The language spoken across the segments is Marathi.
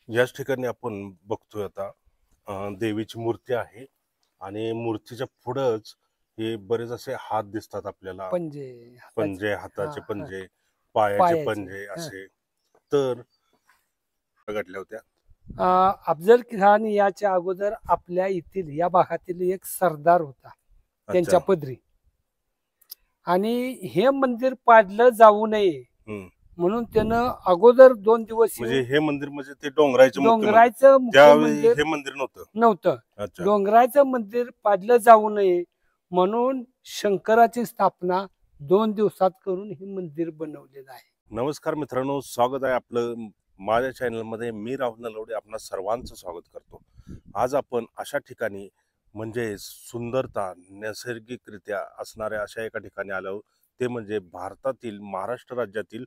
याच ठिकाणी आपण बघतोय आता देवीची मूर्ती आहे आणि मूर्तीच्या पुढंच हे बरेच असे हात दिसतात आपल्याला. पंजे हाताचे. पंजे, हा हाताचे हा पंजे, पायाचे पायाचे. पंजे हा. असे. तर घडल्या होत्या. अफजल खान याच्या अगोदर आपल्या येथील या भागातील एक सरदार होता अच्छा. त्यांच्या पदरी, आणि हे मंदिर पाडलं जाऊ नये म्हणून त्यानं अगोदर 2 दिवस म्हणजे हे मंदिर म्हणजे ते डोंगराचं मुख्य मंदिर. डोंगराचं मुख्य त्यावेळी मंदिर हे मंदिर नव्हतं. नव्हतं. अच्छा. डोंगराचं मंदिर पाडलं जाऊ नये म्हणून शंकराची स्थापना 2 दिवसात करून हे मंदिर बनवलेलं आहे. नमस्कार मित्रांनो, स्वागत आहे आपलं माझ्या चॅनलमध्ये. मी राहुल नलवडे आपणा सर्वांचं स्वागत करतो. आज आपण अशा ठिकाणी म्हणजे सुंदरता नैसर्गिकरित्या असणाऱ्या अशा एका ठिकाणी आलो. ते म्हणजे भारतातील महाराष्ट्र राज्यातील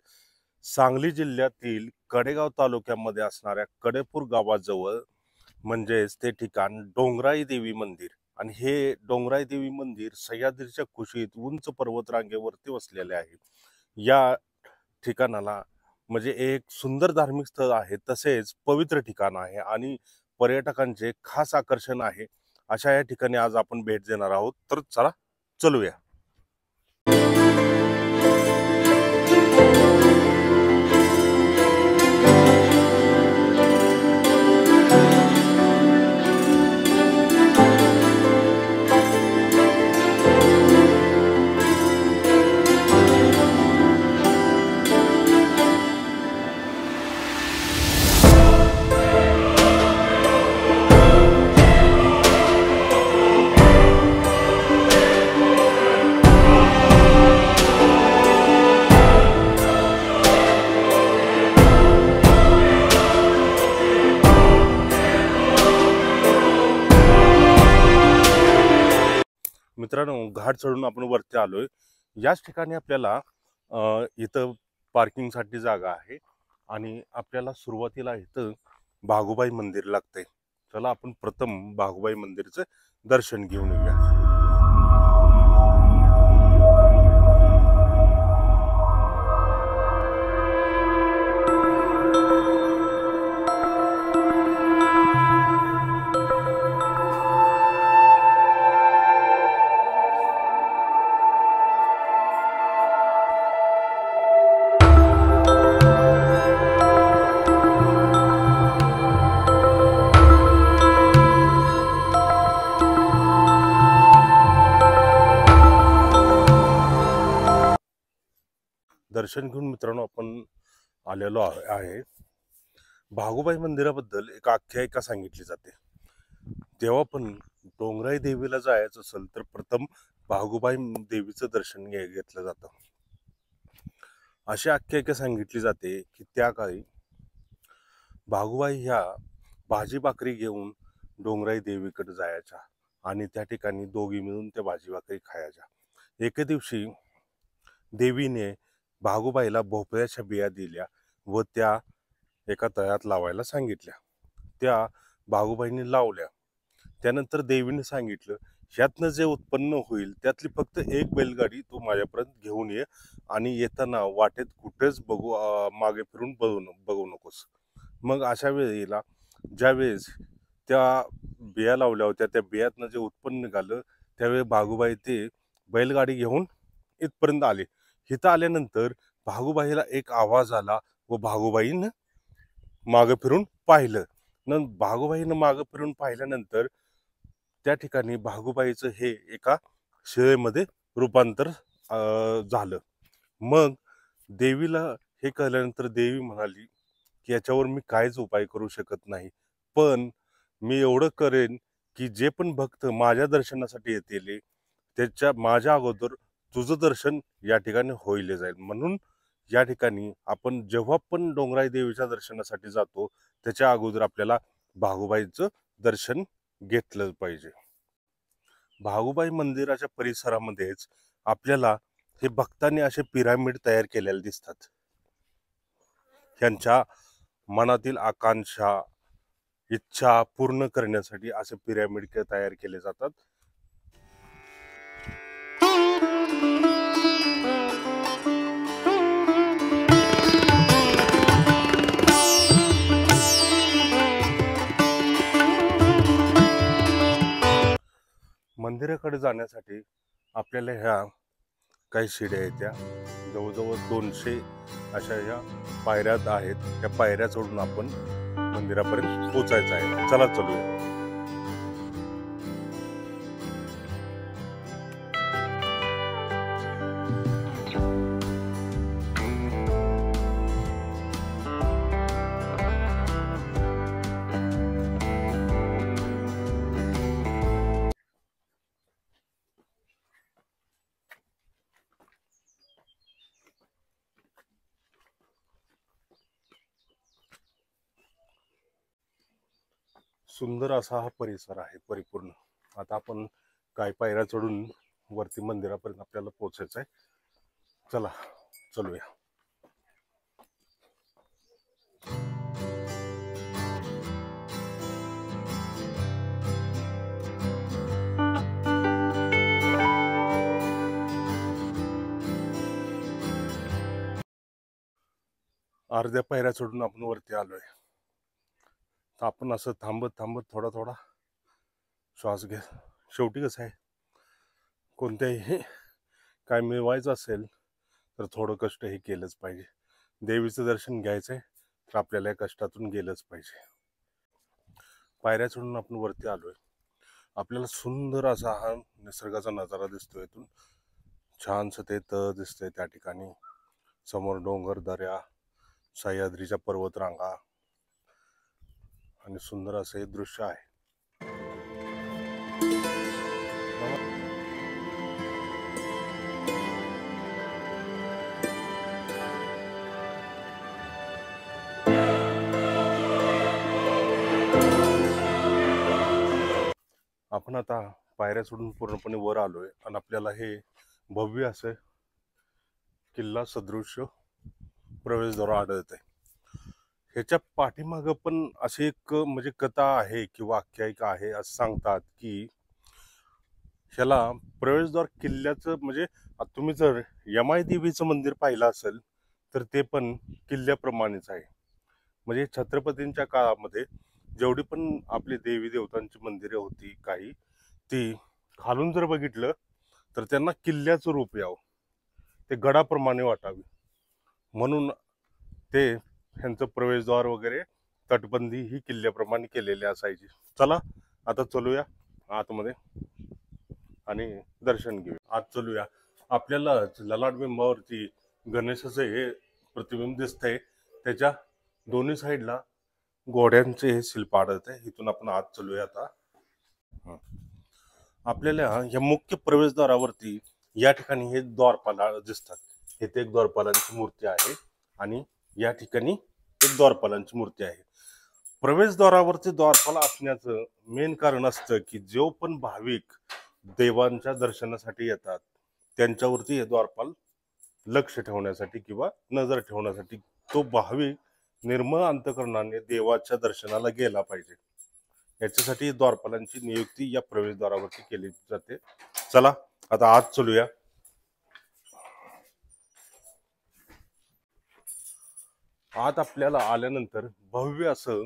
सांगली जिल्ह्यातील कडेगाव तालुक्यामध्ये असणाऱ्या कडेपूर गावाजवळ म्हणजेच ते ठिकाण डोंगराई देवी मंदिर. आणि हे डोंगराई देवी मंदिर सह्याद्रीच्या कुशीत उंच पर्वतरांगेवरती वसलेले आहे. या ठिकाणाला म्हणजे एक सुंदर धार्मिक स्थळ आहे, तसेच पवित्र ठिकाण आहे आणि पर्यटकांचे खास आकर्षण आहे. अशा या ठिकाणी आज आपण भेट देणार आहोत. तर चला चलूया. मित्रांनो, घाट चढून आपण वरती आलोय. याच ठिकाणी आपल्याला इथं पार्किंगसाठी जागा आहे आणि आपल्याला सुरुवातीला इथं भागुबाई मंदिर लागतंय. चला आपण प्रथम भागुबाई मंदिरचं दर्शन घेऊन येऊया. दर्शन घेऊन मित्रांनो आपण आलेलो आहे. भागुबाई मंदिराबद्दल एक आख्यायिका सांगितली जाते. तेव्हा पण डोंगराई देवीला जायचं असेल तर प्रथम भागुबाई देवीचं दर्शन घेतलं जातं. अशी आख्यायिका सांगितली जाते की त्या काळी भागुबाई ह्या भाजी भाकरी घेऊन डोंगराई देवीकडे जायच्या आणि त्या ठिकाणी दोघी मिळून त्या भाजी भाकरी खायच्या. एके दिवशी देवीने भागुबाईला भोपळ्याच्या बिया दिल्या व त्या एका तळ्यात लावायला सांगितल्या. त्या भागुबाईने लावल्या. त्यानंतर देवीने सांगितलं, ह्यातनं जे उत्पन्न होईल त्यातली फक्त एक बैलगाडी तू माझ्यापर्यंत घेऊन ये आणि येताना वाटेत कुठेच मागे फिरून बघू नकोस. मग अशा वेळेला ज्यावेळेस त्या बिया लावल्या होत्या, त्या बियातनं जे उत्पन्न निघालं त्यावेळी भागुबाई ते बैलगाडी घेऊन इथपर्यंत आले. इथं आल्यानंतर भागुबाईला एक आवाज आला व भागुबाईनं मागं फिरून पाहिलं. भागुबाईनं मागं फिरून पाहिल्यानंतर त्या ठिकाणी भागुबाईचं हे एका शिळेमध्ये रूपांतर झालं. मग देवीला हे कळल्यानंतर देवी म्हणाली की याच्यावर मी काहीच उपाय करू शकत नाही, पण मी एवढं करेन की जे पण भक्त माझ्या दर्शनासाठी येतील त्याच्या माझ्या अगोदर तुझं दर्शन या ठिकाणी होईल जाईल. म्हणून या ठिकाणी आपण जेव्हा पण डोंगराई देवीच्या दर्शनासाठी जातो त्याच्या अगोदर आपल्याला भागुबाईचं दर्शन घेतलं पाहिजे. भागुबाई मंदिराच्या परिसरामध्येच आपल्याला हे भक्तांनी असे पिरामिड तयार केलेले दिसतात. त्यांच्या मनातील आकांक्षा इच्छा पूर्ण करण्यासाठी असे पिरामिड तयार केले जातात. मंदिराकडे जाण्यासाठी आपल्याला ह्या काही शिड्या आहेत, त्या जवळजवळ 200 अशा ह्या पायऱ्या आहेत. त्या पायऱ्या चढून आपण मंदिरापर्यंत पोचायचं आहे. चला चलूया. सुंदर असा हा परिसर आहे परिपूर्ण. आता आपण काही पायऱ्या चढून वरती मंदिरापर्यंत आपल्याला पोहोचायचं आहे. चला चलूया. अर्ध्या पायऱ्या चढून आपण वरती आलोय. तर आपण असं थांबत थांबत थोडा थोडा श्वास घ्या. शेवटी कसं आहे, कोणत्याही काय मिळवायचं असेल तर थोडं कष्ट हे केलंच पाहिजे. देवीचं दर्शन घ्यायचंय तर आपल्याला या कष्टातून गेलंच पाहिजे. पायऱ्या चढून आपण वरती आलोय. आपल्याला सुंदर असा हा निसर्गाचा नजारा दिसतोय. इथून छानसं ते तळ दिसतंय त्या ठिकाणी. समोर डोंगर, दऱ्या, सह्याद्रीच्या पर्वतरांगा आणि सुंदर असं हे दृश्य आहे. आपण आता पायऱ्या चढून पूर्णपणे वर आलोय आणि आपल्याला हे भव्य असं किल्ला सदृश्य प्रवेशद्वार आढळत आहे. ह्याच्या पाठीमागं पण अशी एक म्हणजे कथा आहे किंवा आख्यायिका आहे. असं सांगतात की ह्याला प्रवेशद्वार किल्ल्याचं म्हणजे तुम्ही जर यमाई देवीचं मंदिर पाहिलं असेल तर ते पण किल्ल्याप्रमाणेच आहे. म्हणजे छत्रपतींच्या काळामध्ये जेवढी पण आपली देवी देवतांची मंदिरे होती काही, ती खालून जर बघितलं तर त्यांना किल्ल्याचं रूप यावं, ते गडाप्रमाणे वाटावे म्हणून ते ह्यांचं प्रवेशद्वार वगैरे तटबंदी ही किल्ल्याप्रमाणे केलेली असायची. चला आता चलूया आतमध्ये आणि दर्शन घेऊया. आत चलूया. आपल्याला ललाट बिंबावरती गणेशाचं हे प्रतिबिंब दिसतंय. त्याच्या दोन्ही साईडला घोड्यांचे हे शिल्प आढळते. इथून आपण आत चलूया आता. आपल्याला या मुख्य प्रवेशद्वारावरती या ठिकाणी हे द्वारपाल दिसतात. इथे एक द्वारपालांची मूर्ती आहे आणि या ठिकाणी एक द्वारपालांची मूर्ती आहे. प्रवेशद्वारावरती द्वारपाल असण्याचं मेन कारण असतं की जो पण भाविक देवांच्या दर्शनासाठी येतात त्यांच्यावरती हे द्वारपाल लक्ष ठेवण्यासाठी किंवा नजर ठेवण्यासाठी, तो भाविक निर्मळ अंतकरणाने देवाच्या दर्शनाला गेला पाहिजे याच्यासाठी द्वारपालांची नियुक्ती या प्रवेशद्वारावरती केली जाते. चला आता आत चलूया. आत आपल्याला आल्यानंतर भव्य असं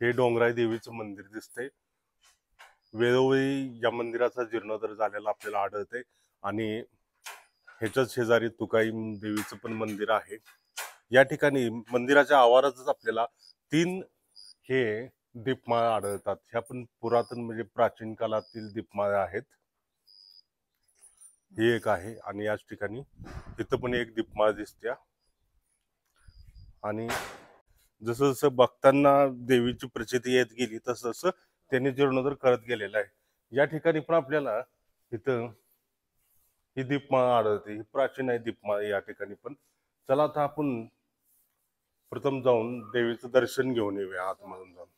हे डोंगराई देवीचं मंदिर दिसतंय. वेळोवेळी या मंदिराचा जीर्णोद्धार झालेला आपल्याला आढळते आणि ह्याच्याच शेजारी तुकाई देवीचं पण मंदिर आहे. या ठिकाणी मंदिराच्या आवारातच आपल्याला 3 हे दीपमाळा आढळतात. ह्या पण पुरातन म्हणजे प्राचीन काळातील दीपमाळा आहेत. ही एक आहे आणि याच ठिकाणी इथं पण एक दीपमाळ दिसते. आणि जसं जसं भक्तांना देवीची प्रचिती येत गेली तसं तसं त्यांनी जीर्णोद्धार करत गेलेला आहे. या ठिकाणी पण आपल्याला इथं ही दीपमाळा आढळते. ही प्राचीन आहे दीपमाळा या ठिकाणी पण. चला आता आपण प्रथम जाऊन देवीचं दर्शन घेऊन येऊया आतमधून जाऊन.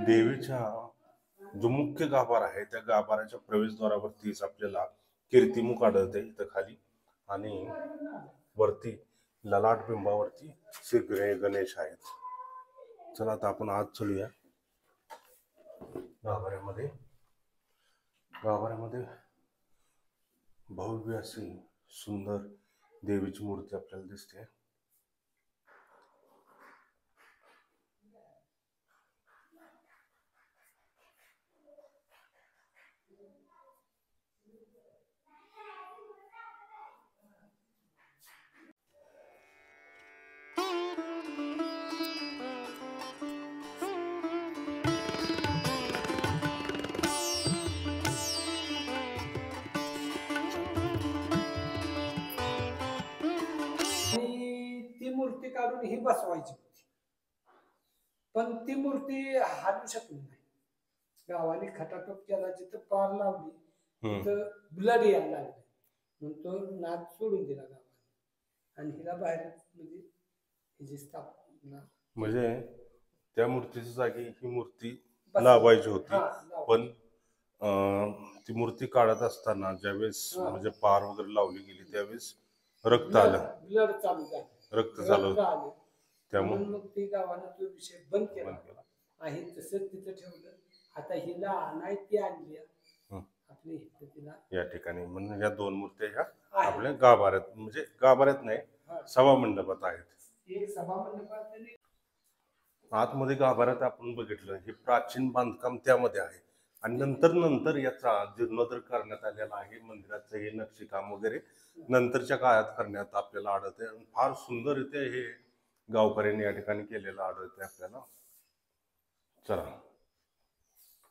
देवीच्या जो मुख्य गाभारा आहे त्या गाभाऱ्याच्या प्रवेशद्वारावरतीच आपल्याला कीर्तिमुख आढळते इथं खाली, आणि वरती ललाट बिंबावरती श्री गणेश आहेत. चला आता आपण आज चलूया गाभाऱ्यामध्ये. गाभाऱ्यामध्ये भव्य अशी सुंदर देवीची मूर्ती आपल्याला दिसते. ती मूर्ती काढून ही बसवायची होती, पण ती मूर्ती हालू शकली नाही. गावाने खटाटोप केला, जिथं पार लावली तिथं ब्लड यायला लागलं, म्हणून तो नाद सोडून दिला गावाने आणि हिला बाहेर म्हणजे हिची स्थापना. म्हणजे त्या मूर्तीच्या जागी ही मूर्ती लावायची होती, पण ती मूर्ती काढत असताना ज्यावेळेस म्हणजे पार वगैरे लावली गेली त्यावेळेस रक्त आलं, ब्लड चालू झालं, रक्त झालं, त्यामुळे मग ती गावानं तो विषय बंद केला आहे. तसंच तिथं ठेवलं. आता हिला आणाय ती आणली आपली तिला या ठिकाणी. म्हणजे ह्या दोन मूर्त्या ह्या आपल्या गाभाऱ्यात, म्हणजे गाभाऱ्यात नाही, सभा मंडपात आहेत. एक सभा मंडपात. आतमध्ये गाभाऱ्यात आपण बघितलं हे प्राचीन बांधकाम त्यामध्ये आहे, आणि नंतर याचा जीर्णोद्धार करण्यात आलेला आहे. मंदिराचं हे नक्षीकाम वगैरे नंतरच्या काळात करण्यात आपल्याला आढळते. फार सुंदर इथे हे गावकऱ्यांनी या ठिकाणी केलेलं आढळते आपल्याला. चला,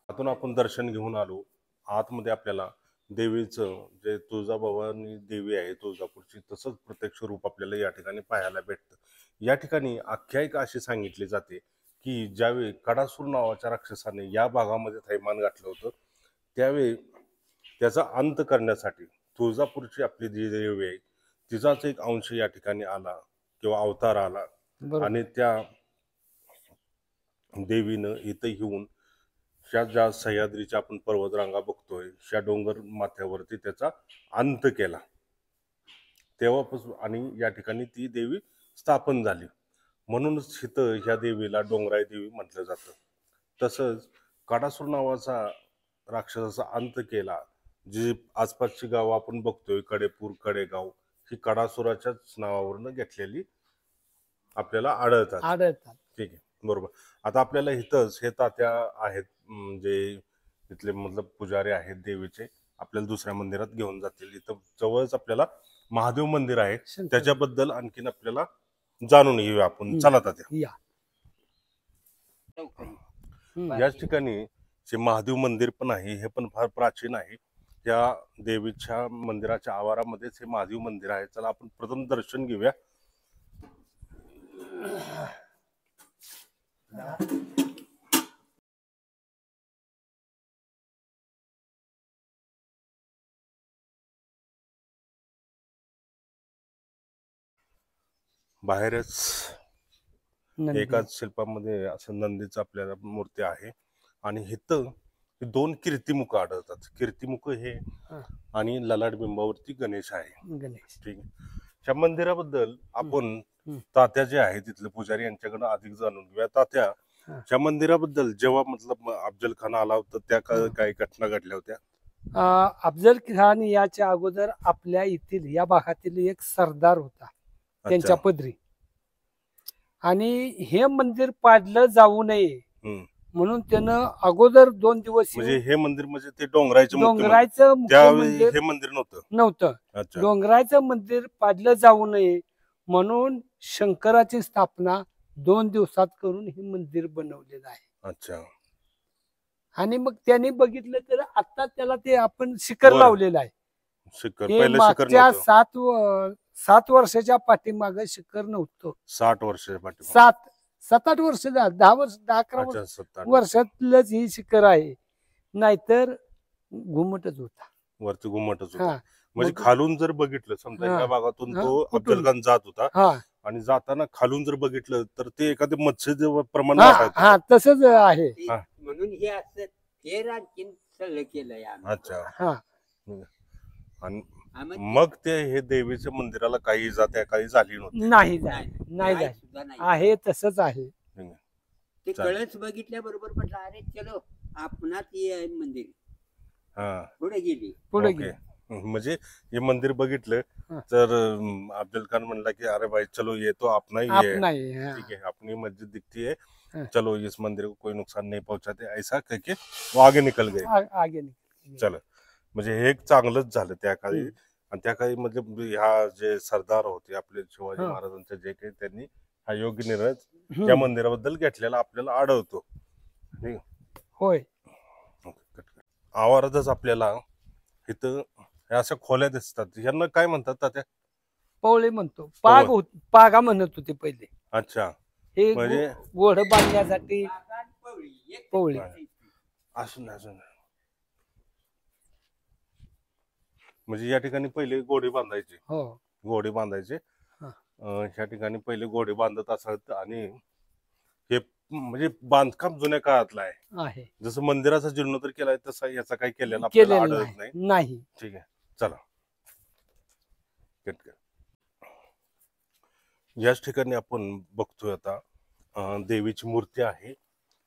आतून आपण दर्शन घेऊन आलो. आतमध्ये आपल्याला देवीचं जे तुळजाभवानी देवी आहे तुळजापूरची, तसंच प्रत्यक्ष रूप आपल्याला या ठिकाणी पाहायला भेटतं. या ठिकाणी आख्यायिका अशी सांगितली जाते की ज्यावेळी कडासूर नावाच्या राक्षसाने या भागामध्ये थैमान गाठलं होतं, त्यावेळी त्याचा अंत करण्यासाठी तुळजापूरची आपली जी देवी आहे तिचाच एक अंश या ठिकाणी आला किंवा अवतार आला, आणि त्या देवीनं इथं येऊन ज्या सह्याद्रीच्या आपण पर्वतरांगा बघतोय त्या डोंगर माथ्यावरती त्याचा अंत केला तेव्हापासून, आणि या ठिकाणी ती देवी स्थापन झाली. म्हणूनच इथं ह्या देवीला डोंगराई देवी म्हटलं जातं. तसंच कडासूर नावाचा राक्षसाचा अंत केला, जी आसपासची गावं आपण बघतोय कडेपूर, कडेगाव, ही कडासुराच्याच नावावरनं घेतलेली आपल्याला आढळतात. ठीक आहे, बरोबर. आता आपल्याला इथंच हे तात्या आहेत जे इथले मतलब पुजारी आहेत देवीचे, आपल्याला दुसऱ्या मंदिरात घेऊन जातील. इथं जवळच आपल्याला महादेव मंदिर आहे, त्याच्याबद्दल आणखीन आपल्याला जाणून घेऊया आपण. चला तात्या. याच ठिकाणी जे महादेव मंदिर पण आहे हे पण फार प्राचीन आहे. त्या देवीच्या मंदिराच्या आवारामध्येच हे महादेव मंदिर आहे. चला आपण प्रथम दर्शन घेऊया. बाहेरच एकाच शिल्पामध्ये असं नंदीचं आपल्याला मूर्ती आहे, आणि इथं दोन कीर्तिमुख आढळतात. कीर्तिमुख हे आणि ललाट बिंबावरती गणेश आहे. ठीक आहे. ह्या मंदिराबद्दल आपण तात्या जे आहे तिथले पुजारी यांच्याकडे अधिक जाणून घेऊया. तात्या, ह्या मंदिराबद्दल जेव्हा मतलब अफजल खान आला होता त्या काही घटना घडल्या होत्या? अफजल खान याच्या अगोदर आपल्या इथील या भागातील एक सरदार होता त्यांच्या पदरी, आणि हे मंदिर पाडलं जाऊ नये म्हणून त्यानं अगोदर 2 दिवस, म्हणजे हे मंदिर म्हणजे ते डोंगराचं मंदिर हे मंदिर नव्हतं. डोंगराचं मंदिर पाडलं जाऊ नये म्हणून शंकराची स्थापना 2 दिवसात करून हे मंदिर बनवलेलं आहे. अच्छा. आणि मग त्यांनी बघितलं तर आता त्याला ते आपण शिखर लावलेलं आहे. मागच्या 7 वर्षाच्या पाठीमाग शिखर नव्हतं. 60 वर्षाच्या पाठीमागे 7-8 वर्ष, 10 वर्ष, 10-11 वर्षातलंच ही शिखर आहे. नाहीतर घुमटच होता, वरती घुमटच होता. म्हणजे खालून जर बघितलं समजा या भागातून तो अफजल खान जात होता, आणि जाताना खालून जर बघितलं तर ते एखादे मत्स्य प्रमाण तसंच आहे. म्हणून हे असं हे राजकीय सगळं केलंय आम्ही. अच्छा. हा आणि आम्ही मग ते हे देवीच्या मंदिराला काही इजा त्या काही झाली नव्हती. नाही नाही, झाली नाही काय झाली सुद्धा नाही. आहे तसंच आहे. ते चालेल. कळस बघितल्या बरोबर म्हटलं अरे चलो आपणात हे आहे मंदिर. हा पुढे गेली. पुढे ओके. गेली म्हणजे हे मंदिर बघितलं हा. तर अफजल खान म्हणला की अरे भाई चलो ये तो अपना ही आप है, नाही हा. ठीक है, अपनी मस्जिद दिखती है, हाँ। चलो इस मंदिर को कोई नुकसान नहीं पहुंचाते, ऐसा करके वो आगे निकल गए. आगे निघाली. चलो म्हणजे हे एक चांगलंच झालं त्या काळी. हम्म. आणि त्या काळी म्हणजे ह्या जे सरदार होते आपले शिवाजी हा. महाराजांचे जे काही त्यांनी हा योग्य निर्णय हम्म. या मंदिराबद्दल घेतलेला आपल्याला आढळतो. ठीक आहे. होय आवारातच आपल्याला इथं ह्या अशा खोल्या दिसतात, यांना काय म्हणतात तात्या? पवळे म्हणतो पाग पागा म्हणत होते पहिले. अच्छा. हे म्हणजे घोडं बांधण्यासाठी काका आणि पवळी, एक पवळी. असून असून म्हणजे या ठिकाणी पहिले घोडे बांधायचे, हो घोडे बांधायचे. हा. ह्या ठिकाणी पहिले घोडे बांधत असत. आणि हे म्हणजे बांधकाम जुन्या काळातलं आहे. आहे जसं मंदिराचा जीर्णोद्धार केलाय तसा याचा काही केलेला आपल्याला केलेलं आढळत नाही. नाही ठीक आहे, चला. याच ठिकाणी आपण बघतोय आता देवीची मूर्ती आहे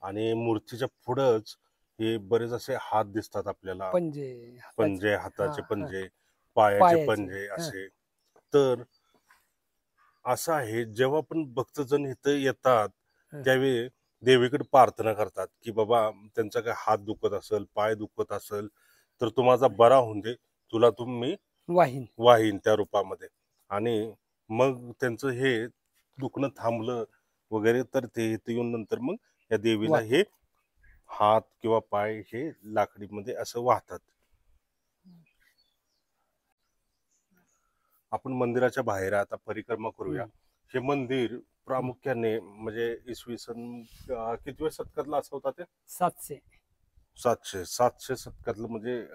आणि मूर्तीच्या पुढंच हे बरेच असे हात दिसतात आपल्याला, पंजे पंजे, हाताचे हा, पंजे, पायाचे पायाचे, पंजे हा. असे. तर असं आहे, जेव्हा पण भक्तजन इथं येतात हा. त्यावेळी देवीकडे प्रार्थना करतात की बाबा त्यांचा काय हात दुखत असेल, पाय दुखत असेल तर तू माझा बरा होऊन दे, तुला तुम्ही वाहीन वाहीन त्या रूपामध्ये. आणि मग त्यांचं हे दुखणं थांबलं वगैरे तर ते इथे येऊन नंतर मग या देवीला वाह. हे हात किंवा पाय हे लाकडीमध्ये असं वाहतात. आपण मंदिराच्या बाहेर आता परिक्रमा करूया. हे मंदिर प्रामुख्याने म्हणजे इसवी सन कितव्या शतकातलं असं होता ते? 700 700 शतकातलं म्हणजे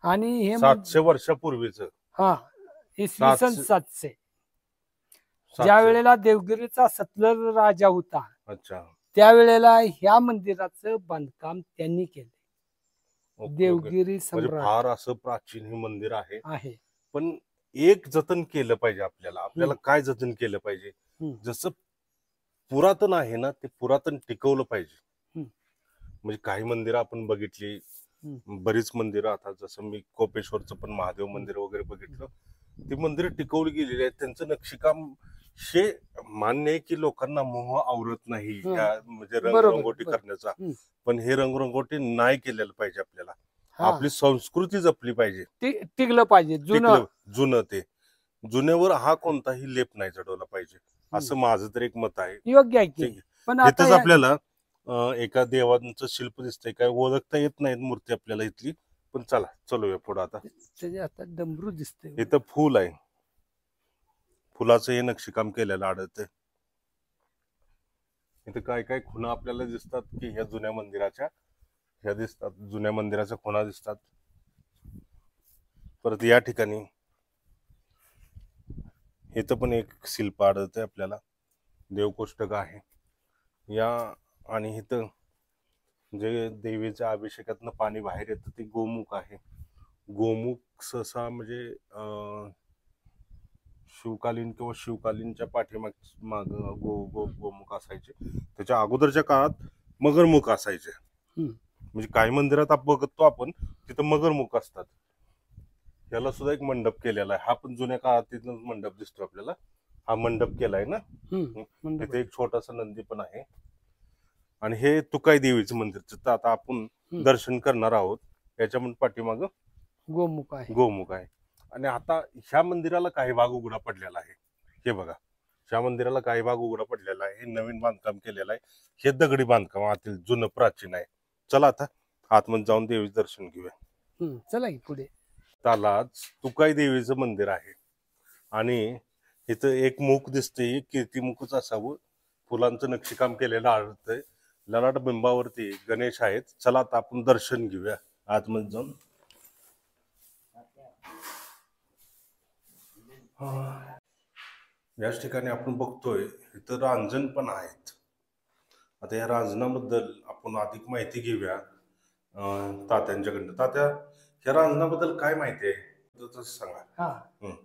आणि हे 700 वर्षापूर्वीच. हा इसवी सन 700. 700 ज्या वेळेला देवगिरीचा सतलज राजा होता अच्छा. त्यावेळेला ह्या मंदिराचं बांधकाम त्यांनी केलं. Okay, okay. देवगिरी म्हणजे सम्राट फार असं प्राचीन हे मंदिर आहे. आहे. पण एक जतन केलं पाहिजे आपल्याला काय जतन केलं पाहिजे? हम्म. जसं पुरातन आहे ना ते पुरातन टिकवलं पाहिजे. हम्म. म्हणजे काही मंदिरं आपण बघितली, बरीच मंदिरं, आता जसं मी कोपेश्वरचं पण महादेव मंदिर वगैरे बघितलं, ती मंदिरं टिकवली गेलेली आहेत. त्यांचं नक्षीकाम हे मान्य आहे की लोकांना मोह आवरत नाही या म्हणजे रंगरंगोटी करण्याचा, पण हे रंगरंगोटी नाही केलेलं पाहिजे. आपल्याला आपली संस्कृती जपली पाहिजे, टिकलं पाहिजे. जुनं ते जुन्यावर हा कोणताही लेप नाही चढवला पाहिजे, असं माझं तर एक मत आहे. योग्य आहे की. पण इथंच आपल्याला एका देवांचं शिल्प दिसतंय, काय ओळखता येत नाही मूर्ती आपल्याला इथली, पण चला चलूया पुढे. आता डमरू दिसतंय. इथं फुल आहे, फुलाचं हे नक्षीकाम केलेलं आढळतंय. इथं काय काय खुणा आपल्याला दिसतात की ह्या जुन्या मंदिराच्या ह्या दिसतात, जुन्या मंदिराच्या खुणा दिसतात. परत या ठिकाणी इथं पण एक शिल्प आढळतंय आपल्याला, देवकोष्टक आहे या. आणि इथं जे देवीच्या अभिषेकातनं पाणी बाहेर येतं ते गोमुख आहे. गोमुख सहसा म्हणजे शिवकालीन किंवा शिवकालीनच्या पाठीमाग गोमुख असायचे. त्याच्या अगोदरच्या काळात मगरमुख असायचे. म्हणजे काही मंदिरात बघतो आपण तिथं मगरमुख असतात. याला सुद्धा एक मंडप केलेला आहे. हा पण जुन्या काळातील मंडप दिसतो आपल्याला. हा मंडप केलाय ना. तिथे एक छोटासा नंदी पण आहे. आणि हे तुकाई देवीचं मंदिर आता आपण दर्शन करणार आहोत. याच्या पाठीमाग गोमुख आहे. गोमुख आहे. आणि आता ह्या मंदिराला काही भाग उघडा पडलेला आहे. हे बघा, ह्या मंदिराला काही भाग उघडा पडलेला आहे. हे नवीन बांधकाम केलेलं आहे. हे दगडी बांधकाम आतील जुनं प्राचीन आहे. चला आता आतमध्ये जाऊन देवीचं दर्शन घेऊया. चला की पुढे. त्यालाच तुकाई देवीचं मंदिर आहे. आणि इथं एक मुख दिसते, कीर्तिमुखच असावं. फुलांचं नक्षीकाम केलेलं आढळतंय. ललाट बिंबावरती गणेश आहेत. चला आता आपण दर्शन घेऊया आतमध्ये जाऊन. याच ठिकाणी आपण बघतोय इथं रांजण पण आहेत. आता या रांजणाबद्दल आपण अधिक माहिती घेऊया. तात्यांच्याकडनं. तात्या, ह्या रांजणाबद्दल काय माहिती आहे तसं सांगा. हा हं.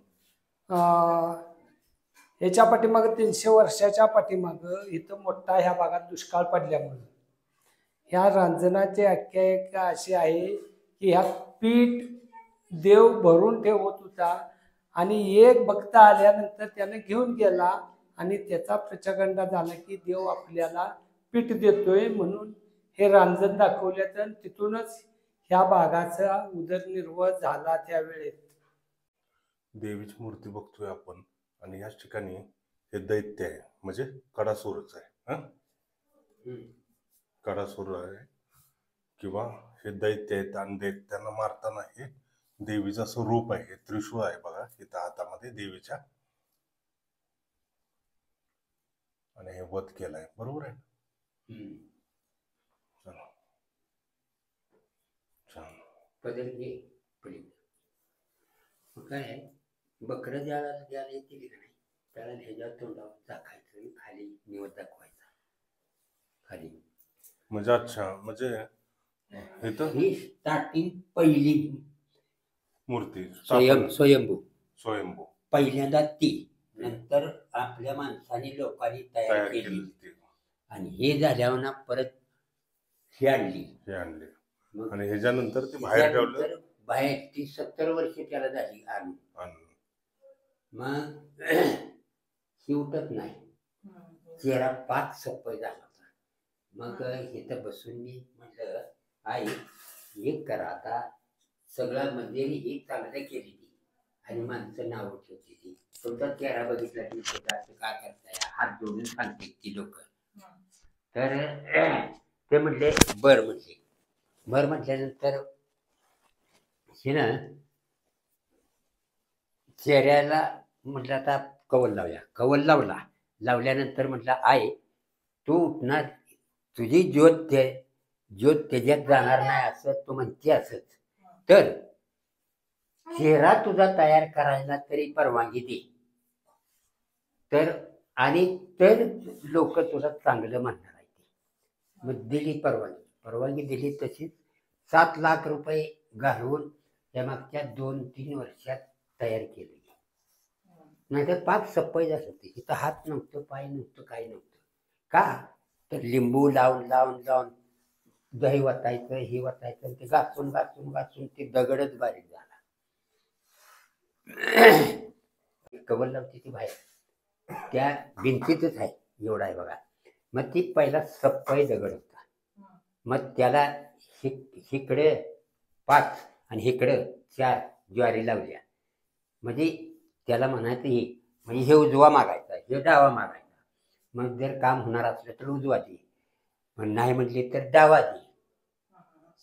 याच्या पाठीमागं 300 वर्षाच्या पाठीमागं इथं मोठा ह्या भागात दुष्काळ पडल्यामुळं ह्या रांजणाची आख्यायिका अशी आहे की ह्या पीठ देव भरून ठेवत होता आणि एक भक्त आल्यानंतर त्याने घेऊन गेला आणि त्याचा प्रचंड झाला की देव आपल्याला पीठ देतोय म्हणून हे रांजण दाखवल्यात आणि तिथूनच ह्या भागाचा उदरनिर्वाह झाला त्यावेळेत. देवीची मूर्ती बघतोय आपण आणि याच ठिकाणी हे दैत्य आहे, म्हणजे कडासूरच आहे. कडासूर आहे किंवा हे दैत्य आहेत आणि दैत्यांना मारताना हे देवीचं असं रूप आहे. हे त्रिशूळ आहे बघा इथं हातामध्ये देवीच्या, आणि हे वध केलाय. बरोबर आहे. चला छान. पदर घे पलीकडे. मग काय आहे, बकरं द्यायला येते की नाही त्याला ह्याच्या तोंडावर टाकायचं आणि खाली निवड दाखवायचा खाली. म्हणजे अच्छा, म्हणजे इथं ही स्टार्टिंग पहिली मूर्ती स्वयंभू स्वयंभू पहिल्यांदा ती, नंतर आपल्या माणसाने लोकांनी तयार तयार केली केली ती. आणि हे झाल्यावर ना परत ही आणली. हे आणले मग आणि ह्याच्यानंतर ते बाहेर ठेवलं. त्यानंतर बाहेर ती 70 वर्ष त्याला झाली आणून. मग ही उठत नाही, चेहरा 5 सप्पय झाला होता. मग इथं बसून मी म्हटलं आई एक करा आता, सगळं मंदिर ही चांगलं केली ती आणि माणसं नाव ठेवते ती. तुमचा चेहरा बघितला की असं काय करताय, हात जोडून सांगते ती लोक. तर ते म्हटले बर म्हटले. बर म्हटल्यानंतर हे ना चेहऱ्याला म्हटलं आता कवल लावूया. कवल लावल्यानंतर म्हटलं आई तू उठणार, तुझी ज्योत त्याच्यात जाणार नाही असं तू म्हणते असंच, तर चेहरा तुझा तयार करायला तरी परवानगी दे, तर आणि तर लोक तुला चांगलं म्हणणार आहे. मग दिली परवानगी दिली. तशीच 7 लाख रुपये घालवून त्या मागच्या 2-3 वर्षात तयार केली. नाहीतर 5 सप्पय झालं होती. इथं हात नव्हतं, पाय नव्हतं, काही नव्हतं. का तर लिंबू लावून दही वतायचं, हे वतायचं, ते घासून ते दगडच बारीक झाला. कवल लावते ती बाहेर त्या भिंतीतच आहे, एवढा आहे बघा. मग ती पहिला सप्पय दगड होता. मग त्याला इकडे 5 आणि इकडे 4 ज्वारी लावल्या. म्हणजे त्याला म्हणायचं हे म्हणजे हे उजवा मागायचा, हे डावा मागायचा. मग जर काम होणार असलं तर उजवा दे, मग नाही म्हटले तर डावा दे.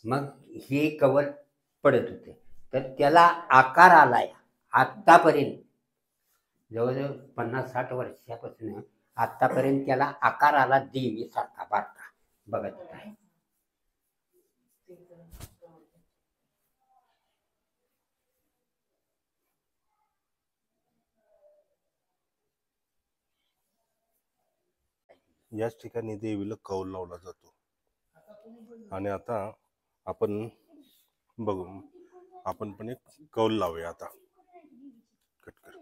मग हे कवल पडत होते. तर त्याला आकार आलाय आत्तापर्यंत, जवळजवळ 50-60 वर्षापासून आत्तापर्यंत त्याला आकार आला देवीसारखा बारका बघत आहे. याच ठिकाणी देवीला कौल लावला जातो. आणि आता आपण बघू, आपण पण एक कौल लावूया आता. कट कर.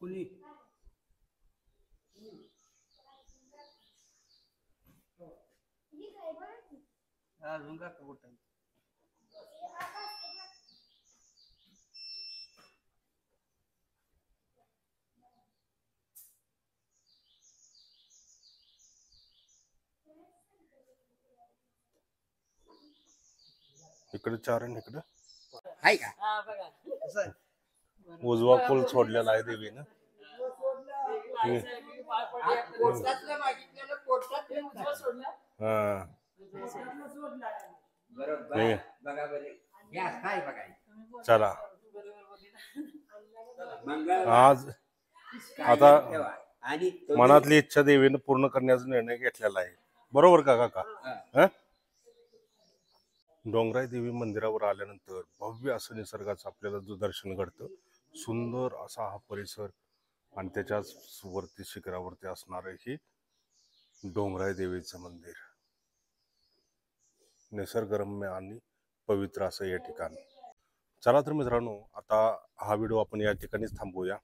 कुणी अजून का कुठं इकडे 4 आणि इकडे आहे का? उजवा पूल सोडलेला आहे देवीनं. हा चला आज आता ठेवा. आणि तुम्ही- मनातली इच्छा देवीनं पूर्ण करण्याचा निर्णय घेतलेला आहे. बरोबर का काका? हा. डोंगराई देवी मंदिरावर आल्यानंतर भव्य असं निसर्गाचं आपल्याला जो दर्शन घडतं, सुंदर असा हा परिसर आणि त्याच्याच वरती शिखरावरती असणारं हे डोंगराई देवीचं मंदिर, निसर्गरम्य आणि पवित्र असं या ठिकाण. चला तर मित्रांनो, आता हा व्हिडिओ आपण या ठिकाणीच थांबवूया.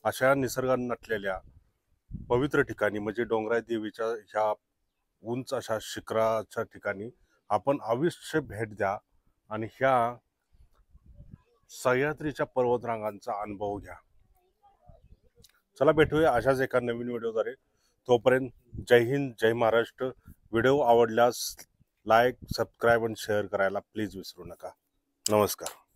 अशा निसर्गाने नटलेल्या पवित्र ठिकाणी म्हणजे डोंगराई देवीच्या ह्या उंच अशा शिखराच्या ठिकाणी आपण अवश्य भेट द्या आणि ह्या सह्याद्रीच्या पर्वतरांगांचा अनुभव घ्या. चला भेटूया अशाच एका नवीन व्हिडिओद्वारे. तोपर्यंत जय हिंद, जय महाराष्ट्र. व्हिडिओ आवडल्यास लाईक, सबस्क्राईब आणि शेअर करायला प्लीज विसरू नका. नमस्कार.